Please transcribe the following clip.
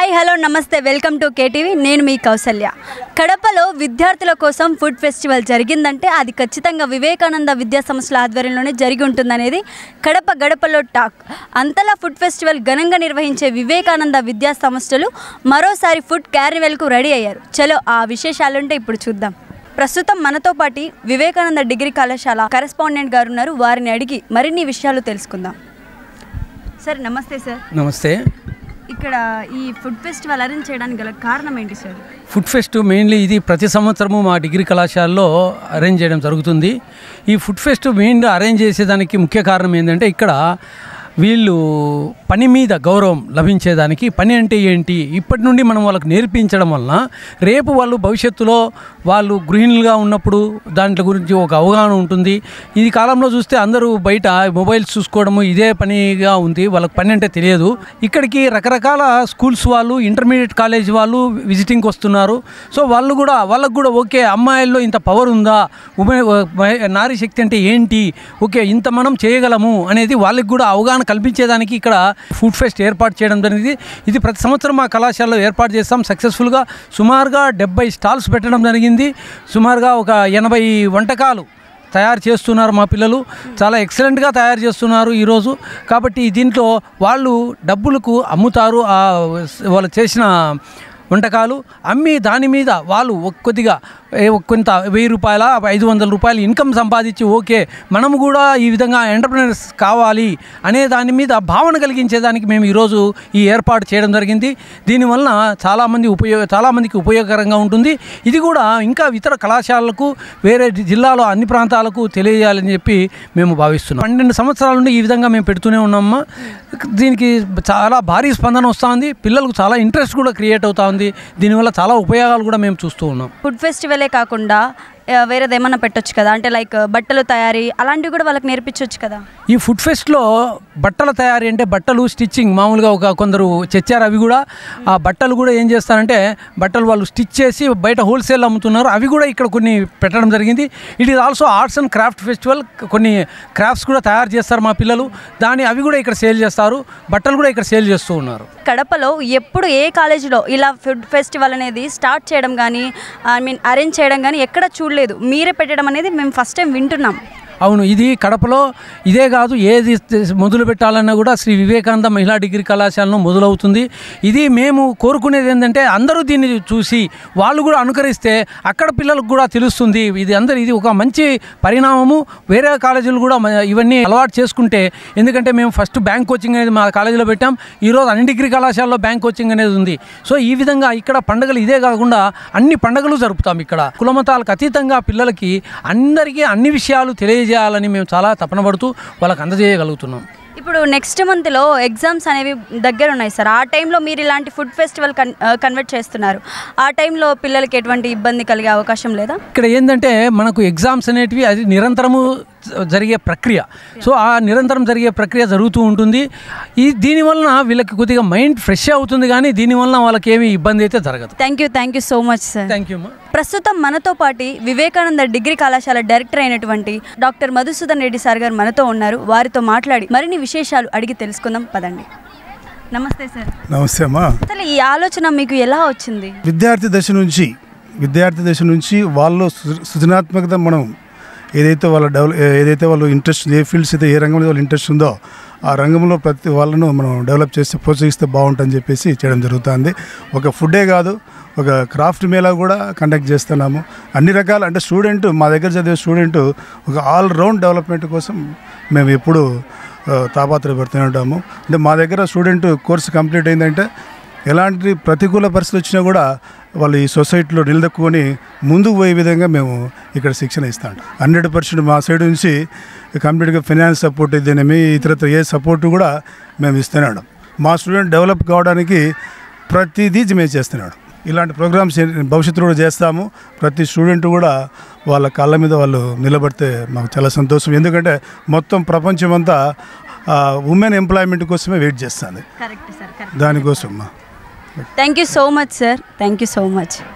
Hi hello నమస్తే welcome to KTV నేను మీ కౌసల్య. కడపలో విద్యార్థుల కోసం ఫుడ్ ఫెస్టివల్ జరిగిందంటే అది ఖచ్చితంగా వివేకానంద విద్యా సంస్థల ఆధ్వర్యంలోనే జరిగి ఉంటుందనేది కడప గడపలో టాక్. అంతలా ఫుడ్ ఫెస్టివల్ ఘనంగా నిర్వహించే వివేకానంద విద్యా సంస్థలు మరోసారి ఫుడ్ కార్నివెల్కు రెడీ అయ్యారు. చలో ఆ విశేషాలుంటే ఇప్పుడు చూద్దాం. ప్రస్తుతం మనతో పాటు వివేకానంద డిగ్రీ కళాశాల కరెస్పాండెంట్ గారు ఉన్నారు. వారిని అడిగి మరిన్ని విషయాలు తెలుసుకుందాం. సార్ నమస్తే. సార్ నమస్తే. ఇక్కడ ఈ ఫుడ్ ఫెస్టివల్ అరేంజ్ చేయడానికి గల కారణం ఏంటి సార్? ఫుడ్ ఫెస్ట్ మెయిన్లీ ఇది ప్రతి సంవత్సరము మా డిగ్రీ కళాశాలలో అరేంజ్ చేయడం జరుగుతుంది. ఈ ఫుడ్ ఫెస్ట్ మెయిన్గా అరేంజ్ చేసేదానికి ముఖ్య కారణం ఏంటంటే ఇక్కడ వీళ్ళు పని మీద గౌరవం లభించేదానికి, పని అంటే ఏంటి ఇప్పటి నుండి మనం వాళ్ళకు నేర్పించడం వలన రేపు వాళ్ళు భవిష్యత్తులో వాళ్ళు గృహిణులుగా ఉన్నప్పుడు దాంట్లో గురించి ఒక అవగాహన ఉంటుంది. ఈ కాలంలో చూస్తే అందరూ బయట మొబైల్స్ చూసుకోవడము ఇదే పనిగా ఉంది, వాళ్ళకి పని అంటే తెలియదు. ఇక్కడికి రకరకాల స్కూల్స్ వాళ్ళు, ఇంటర్మీడియట్ కాలేజ్ వాళ్ళు విజిటింగ్కి వస్తున్నారు. సో వాళ్ళకు కూడా ఓకే అమ్మాయిల్లో ఇంత పవర్ ఉందా, నారీ శక్తి అంటే ఏంటి, ఓకే ఇంత మనం చేయగలము అనేది వాళ్ళకి కూడా అవగాహన కల్పించేదానికి ఇక్కడ ఫుడ్ ఫెస్ట్ ఏర్పాటు చేయడం జరిగింది. ఇది ప్రతి సంవత్సరం మా కళాశాలలో ఏర్పాటు చేస్తాం. సక్సెస్ఫుల్గా సుమారుగా 70 స్టాల్స్ పెట్టడం జరిగింది. సుమారుగా ఒక 80 వంటకాలు తయారు చేస్తున్నారు మా పిల్లలు. చాలా ఎక్సలెంట్గా తయారు చేస్తున్నారు ఈరోజు. కాబట్టి దీంట్లో వాళ్ళు డబ్బులకు అమ్ముతారు. వాళ్ళు చేసిన వంటకాలు అమ్మి దాని మీద వాళ్ళు కొద్దిగా కొంత 1000 రూపాయల 500 రూపాయలు ఇన్కమ్ సంపాదించి ఓకే మనము కూడా ఈ విధంగా ఎంటర్ప్రెనర్స్ కావాలి అనే దాని మీద భావన కలిగించేదానికి మేము ఈరోజు ఈ ఏర్పాటు చేయడం జరిగింది. దీనివల్ల చాలామందికి ఉపయోగకరంగా ఉంటుంది. ఇది కూడా ఇంకా ఇతర కళాశాలలకు, వేరే జిల్లాలో అన్ని ప్రాంతాలకు తెలియజేయాలని చెప్పి మేము భావిస్తున్నాం. 12 సంవత్సరాల నుండి ఈ విధంగా మేము పెడుతూనే ఉన్నామా. దీనికి చాలా భారీ స్పందన వస్తుంది. పిల్లలకు చాలా ఇంట్రెస్ట్ కూడా క్రియేట్ అవుతా ఉంది. దీనివల్ల చాలా ఉపయోగాలు కూడా మేము చూస్తూ ఉన్నాం. ఫుడ్ ఫెస్టివలే కాకుండా వేరేది ఏమన్నా పెట్టొచ్చు కదా, అంటే లైక్ బట్టలు తయారీ అలాంటివి కూడా వాళ్ళకి నేర్పించవచ్చు కదా. ఈ ఫుడ్ ఫెస్ట్లో బట్టల తయారీ అంటే బట్టలు స్టిచ్చింగ్ మామూలుగా కొందరు తెచ్చారు. అవి కూడా ఆ బట్టలు కూడా ఏం చేస్తారంటే బట్టలు వాళ్ళు స్టిచ్ చేసి బయట హోల్సేల్ అమ్ముతున్నారు. అవి కూడా ఇక్కడ కొన్ని పెట్టడం జరిగింది. It is also arts and craft festival. కొన్ని క్రాఫ్ట్స్ కూడా తయారు చేస్తారు మా పిల్లలు. అవి కూడా ఇక్కడ సేల్ చేస్తారు. బట్టలు కూడా ఇక్కడ సేల్ చేస్తూ ఉన్నారు. కడపలో ఎప్పుడు ఏ కాలేజీలో ఇలా ఫుడ్ ఫెస్టివల్ అనేది స్టార్ట్ చేయడం కానీ అరేంజ్ చేయడం కానీ ఎక్కడ చూడలేదు. మీరే పెట్టడం అనేది మేము ఫస్ట్ టైం వింటున్నాం. అవును, ఇది కడపలో ఇదే కాదు, ఏది మొదలు పెట్టాలన్నా కూడా శ్రీ వివేకానంద మహిళా డిగ్రీ కళాశాలను మొదలవుతుంది. ఇది మేము కోరుకునేది ఏంటంటే అందరూ దీన్ని చూసి వాళ్ళు కూడా అనుకరిస్తే అక్కడ పిల్లలకు కూడా తెలుస్తుంది. ఇది ఒక మంచి పరిణామము. వేరే కాలేజీలు కూడా ఇవన్నీ అలవాటు చేసుకుంటే, ఎందుకంటే మేము ఫస్ట్ బ్యాంక్ కోచింగ్ అనేది మా కాలేజీలో పెట్టాం. ఈరోజు అన్ని డిగ్రీ కళాశాలలో బ్యాంక్ కోచింగ్ అనేది ఉంది. సో ఈ విధంగా ఇక్కడ పండుగలు ఇదే కాకుండా అన్ని పండుగలు జరుపుతాం. ఇక్కడ కులమతాలకు అతీతంగా పిల్లలకి అందరికీ అన్ని విషయాలు తెలియజేయాలని మేము చాలా తపన పడుతూ వాళ్ళకి అందజేయగలుగుతున్నాం. ఇప్పుడు నెక్స్ట్ మంత్లో ఎగ్జామ్స్ అనేవి దగ్గర ఉన్నాయి సార్. ఆ టైంలో మీరు ఇలాంటి ఫుడ్ ఫెస్టివల్ కన్వర్ట్ చేస్తున్నారు. ఆ టైంలో పిల్లలకి ఎటువంటి ఇబ్బంది కలిగే అవకాశం లేదా? ఇక్కడ ఏంటంటే మనకు ఎగ్జామ్స్ అనేటివి అది నిరంతరము జరిగే ప్రక్రియ. సో ఆ నిరంతరం జరిగే ప్రక్రియ జరుగుతూ ఉంటుంది. దీనివలన వీళ్ళకి కొద్దిగా మైండ్ ఫ్రెష్ అవుతుంది, కానీ దీనివల్ల వాళ్ళకి ఏమీ ఇబ్బంది అయితే జరగదు. Thank you so much sir. Thank you. ప్రస్తుతం మనతో పాటు వివేకానంద డిగ్రీ కళాశాల డైరెక్టర్ అయినటువంటి డాక్టర్ మధుసూదన్ రెడ్డి సార్ గారు మనతో ఉన్నారు. వారితో మాట్లాడి మరిన్ని విశేషాలు అడిగి తెలుసుకుందాం పదండి. నమస్తే సార్. నమస్తే అమ్మా. అసలు ఈ ఆలోచన మీకు ఎలా వచ్చింది? విద్యార్థి దశ నుంచి వాళ్ళు సృజనాత్మకత మనం ఏదైతే వాళ్ళు ఇంట్రెస్ట్, ఏ ఫీల్డ్స్ అయితే ఏ రంగంలో వాళ్ళు ఇంట్రెస్ట్ ఉందో ఆ రంగంలో ప్రతి వాళ్ళను మనం డెవలప్ చేసి ప్రోత్సహిస్తే బాగుంటుందని చెప్పేసి చేయడం జరుగుతుంది. ఒక ఫుడ్డే కాదు, ఒక క్రాఫ్ట్ మేళా కూడా కండక్ట్ చేస్తున్నాము. అన్ని రకాల అంటే మా దగ్గర చదివే స్టూడెంట్ ఒక ఆల్రౌండ్ డెవలప్మెంట్ కోసం మేము ఎప్పుడు తాపత్రయపడుతూనే ఉంటాము. అంటే మా దగ్గర స్టూడెంట్ కోర్సు కంప్లీట్ అయిందంటే ఎలాంటి ప్రతికూల పరిస్థితులు వచ్చినా కూడా వాళ్ళు ఈ సొసైటీలో నిలదొక్కుని ముందుకు పోయే విధంగా మేము ఇక్కడ శిక్షణ ఇస్తాం. 100% మా సైడ్ నుంచి కంప్లీట్గా ఫైనాన్స్ సపోర్ట్ ఇదేనేమి ఇతరత్ర ఏ సపోర్టు కూడా మేము ఇస్తున్నాడు. మా స్టూడెంట్ డెవలప్ కావడానికి ప్రతిదీ మేము చేస్తున్నాడు. ఇలాంటి ప్రోగ్రామ్స్ భవిష్యత్తులో కూడా చేస్తాము. ప్రతి స్టూడెంట్ కూడా వాళ్ళ కాళ్ళ మీద వాళ్ళు నిలబడితే మాకు చాలా సంతోషం. ఎందుకంటే మొత్తం ప్రపంచమంతా ఉమెన్ ఎంప్లాయ్మెంట్ కోసమే వెయిట్ చేస్తుంది. దానికోసం. Thank you so much sir. Thank you so much.